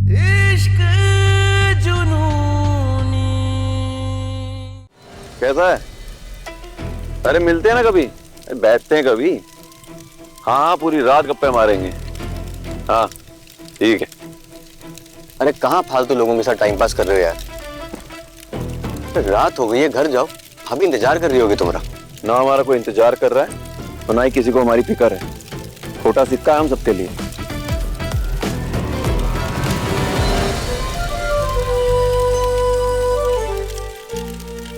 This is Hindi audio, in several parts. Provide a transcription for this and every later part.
इश्क जुनूनी। कैसा है? अरे मिलते हैं ना कभी, बैठते हैं कभी। हाँ हाँ, पूरी रात गप्पे मारेंगे। हाँ ठीक है। अरे कहाँ फालतू लोगों के साथ टाइम पास कर रहे हो यार? रात हो गई है, घर जाओ। भाभी इंतजार कर रही होगी तुम्हारा। ना हमारा कोई इंतजार कर रहा है और ना ही किसी को हमारी फिक्र है। छोटा सिक्का है हम सबके लिए।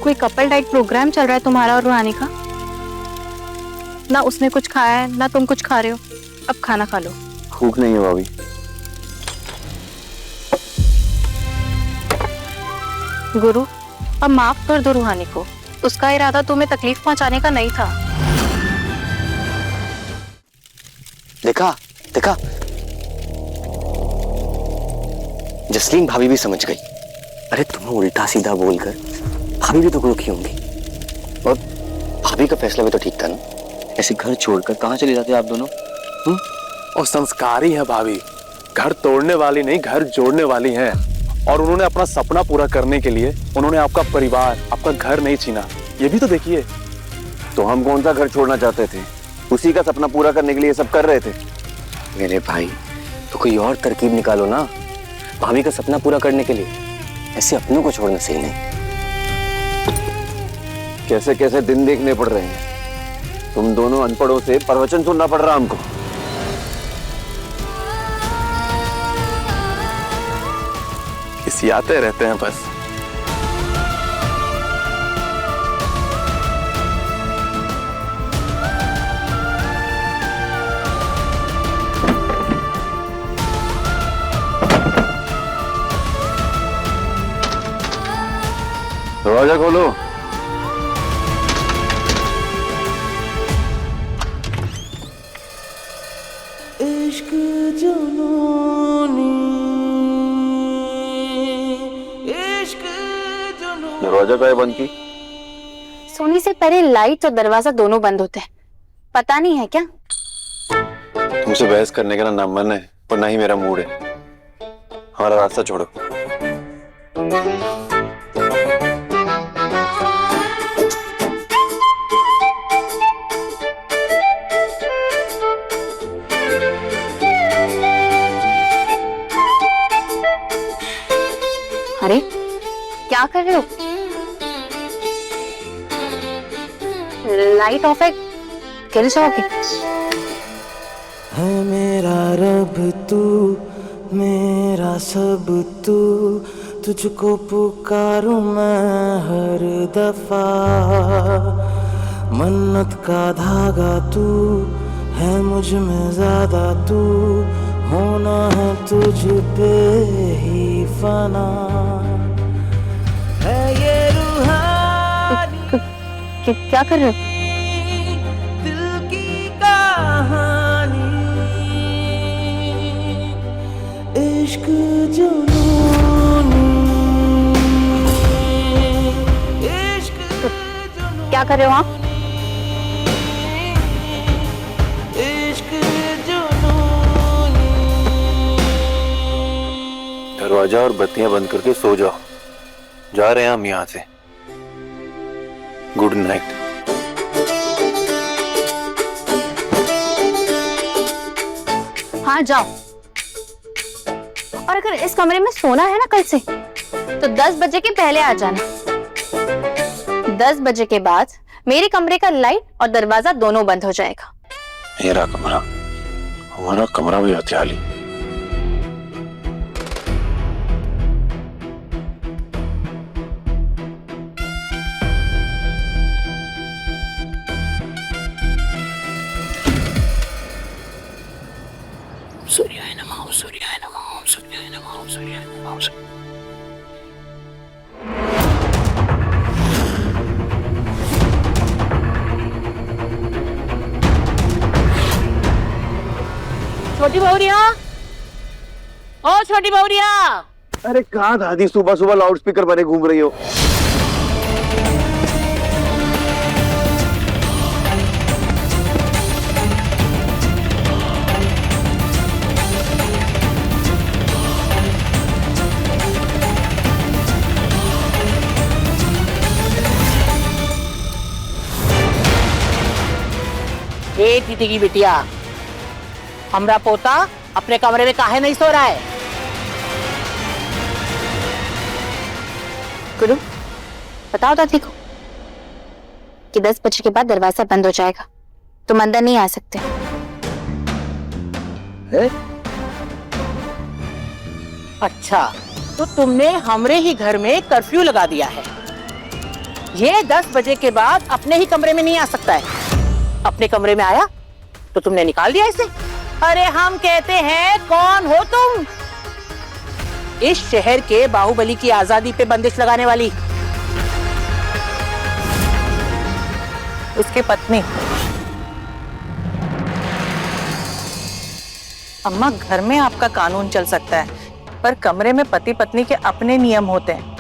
कोई कपल डाइट प्रोग्राम चल रहा है तुम्हारा और रूहानी का? ना उसने कुछ खाया है ना तुम कुछ खा रहे हो। अब खाना खा लो। भूख नहीं है भाभी। गुरु, अब माफ कर दो रूहानी को। उसका इरादा तुम्हें तकलीफ पहुंचाने का नहीं था। देखा देखा, जसलीन भाभी भी समझ गई। अरे तुम्हें उल्टा सीधा बोलकर भाभी भी तो दुखी होंगी। और भाभी का फैसला भी तो ठीक था ना। ऐसे घर छोड़कर कहाँ चले जाते आप दोनों? और संस्कारी है भाभी, घर तोड़ने वाली नहीं घर जोड़ने वाली हैं। और उन्होंने अपना सपना पूरा करने के लिए उन्होंने आपका परिवार, आपका घर नहीं छीना। ये भी तो देखिए। तो हम कौन सा घर छोड़ना चाहते थे? उसी का सपना पूरा करने के लिए सब कर रहे थे। मेरे भाई तो कोई और तरकीब निकालो ना भाभी का सपना पूरा करने के लिए। ऐसे अपनों को छोड़ना सही नहीं। कैसे कैसे दिन देखने पड़ रहे हैं। तुम दोनों अनपढ़ों से प्रवचन सुनना पड़ रहा हमको। खिसियाते रहते हैं बस। दरवाजा खोलो। इश्क जुनूनी, इश्क जुनूनी। दरवाजा काहे बंद की? सोने से पहले लाइट और दरवाजा दोनों बंद होते हैं। पता नहीं है क्या? तुमसे बहस करने का ना मन है और ना ही मेरा मूड है। हमारा रास्ता छोड़ो। अरे क्या कर रहे हो? लाइट ऑफ है, गिर जाओगे। है मेरा रब तू, मेरा सब तू, तुझको पुकारूं मैं हर दफा। मन्नत का धागा तू है, मुझ में ज्यादा तू, होना है तुझ पे ही फना। है ये रूहानी क्या कर रहे हो? दिल की कहानी, इश्क जुनूनी, इश्क जुनूनी। क्या कर रहे हो आप? इश्क जुनूनी। दरवाजा और बत्तियां बंद करके सो जाओ। जा रहे हैं हम यहाँ से। Good night. हाँ जाओ। और अगर इस कमरे में सोना है ना कल से, तो 10 बजे के पहले आ जाना। 10 बजे के बाद मेरे कमरे का लाइट और दरवाजा दोनों बंद हो जाएगा। मेरा कमरा, हमारा कमरा भी हथियाली। सूर्याय नमः, सूर्याय नमः, सूर्याय नमः, सूर्याय नमः। छोटी बहुरिया, ओ छोटी बहुरिया। अरे कहाँ दादी सुबह सुबह लाउड स्पीकर बने घूम रही हो? ए टीटी की बिटिया, हमरा पोता अपने कमरे में काहे नहीं सो रहा है? गुरु बताओ दादी को कि 10 बजे के बाद दरवाजा बंद हो जाएगा, तुम अंदर नहीं आ सकते। अच्छा, तो तुमने हमरे ही घर में कर्फ्यू लगा दिया है। ये 10 बजे के बाद अपने ही कमरे में नहीं आ सकता है। अपने कमरे में आया तो तुमने निकाल दिया इसे। अरे हम कहते हैं, कौन हो तुम? इस शहर के बाहुबली की आजादी पे बंदिश लगाने वाली। उसकी पत्नी। अम्मा, घर में आपका कानून चल सकता है, पर कमरे में पति पत्नी के अपने नियम होते हैं,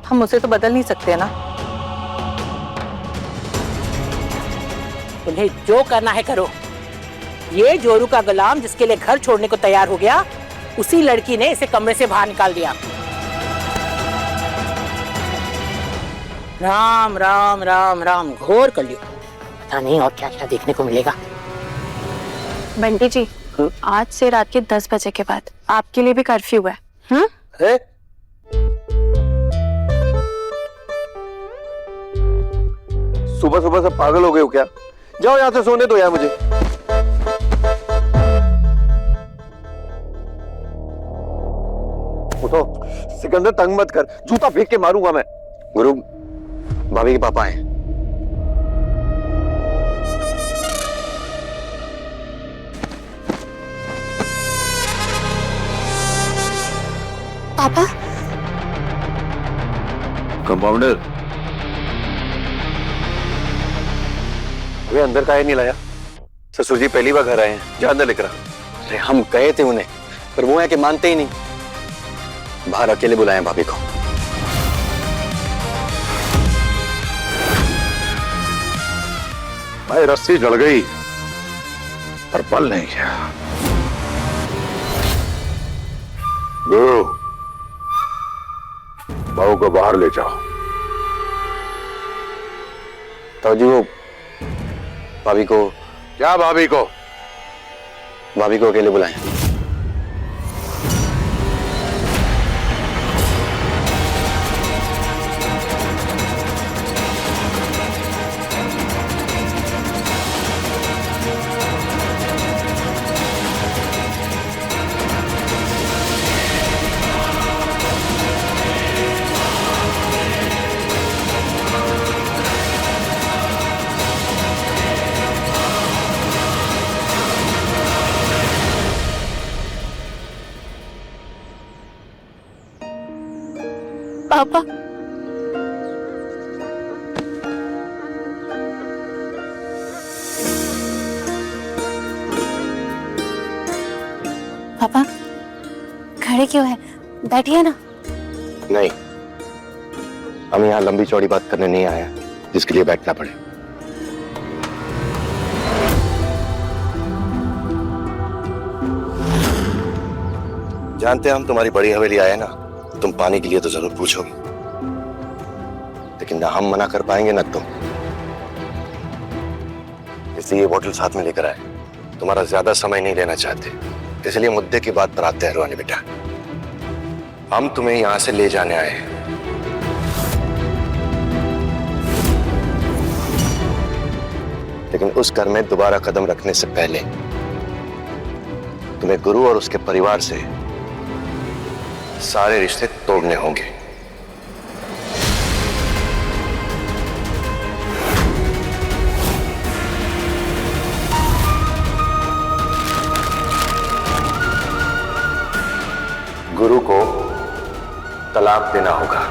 हम उसे तो बदल नहीं सकते ना। तुम्हें जो करना है करो। ये जोरू का गुलाम जिसके लिए घर छोड़ने को तैयार हो गया, उसी लड़की ने इसे कमरे से बाहर निकाल दिया। राम राम राम राम, घोर कलयुग। पता नहीं और क्या क्या देखने को मिलेगा। बंटी जी, आज से रात के 10 बजे के बाद आपके लिए भी कर्फ्यू है। सुबह सुबह सब पागल हो गए हो क्या? जाओ यहाँ से, सोने दो यार मुझे। उठो सिकंदर, तंग मत कर, जूता फेंक के मारूंगा मैं। गुरु, भाभी के पापा हैं। पापा, कंपाउंडर, वे अंदर काहे नहीं लाया? ससुर जी पहली बार घर आए हैं, जा अंदर लेकर आ। अरे हम कहे थे उन्हें, पर वो है कि मानते ही नहीं। बाहर अकेले बुलाएं भाभी को। भाई रस्सी जल गई पर पल नहीं गया। गुरु, बहू को बाहर ले जाओ। तो जी वो भाभी को। क्या भाभी को? भाभी को अकेले बुलाएं। पापा, पापा खड़े क्यों है? बैठिए ना। नहीं, हम यहाँ लंबी चौड़ी बात करने नहीं आए जिसके लिए बैठना पड़े। जानते हैं हम तुम्हारी बड़ी हवेली आए ना, तुम पानी के लिए तो जरूर पूछोगे, लेकिन ना हम मना कर पाएंगे ना तुम। इसलिए ये बोतल साथ में लेकर आए। तुम्हारा ज्यादा समय नहीं लेना चाहते, इसलिए मुद्दे की बात पर आते हैं। रोहानी बेटा, हम तुम्हें यहां से ले जाने आए हैं। लेकिन उस घर में दोबारा कदम रखने से पहले तुम्हें गुरु और उसके परिवार से सारे रिश्ते तोड़ने होंगे। गुरु को तलाक देना होगा।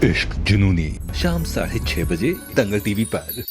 इश्क जुनूनी, शाम 6:30 बजे दंगल टीवी पर।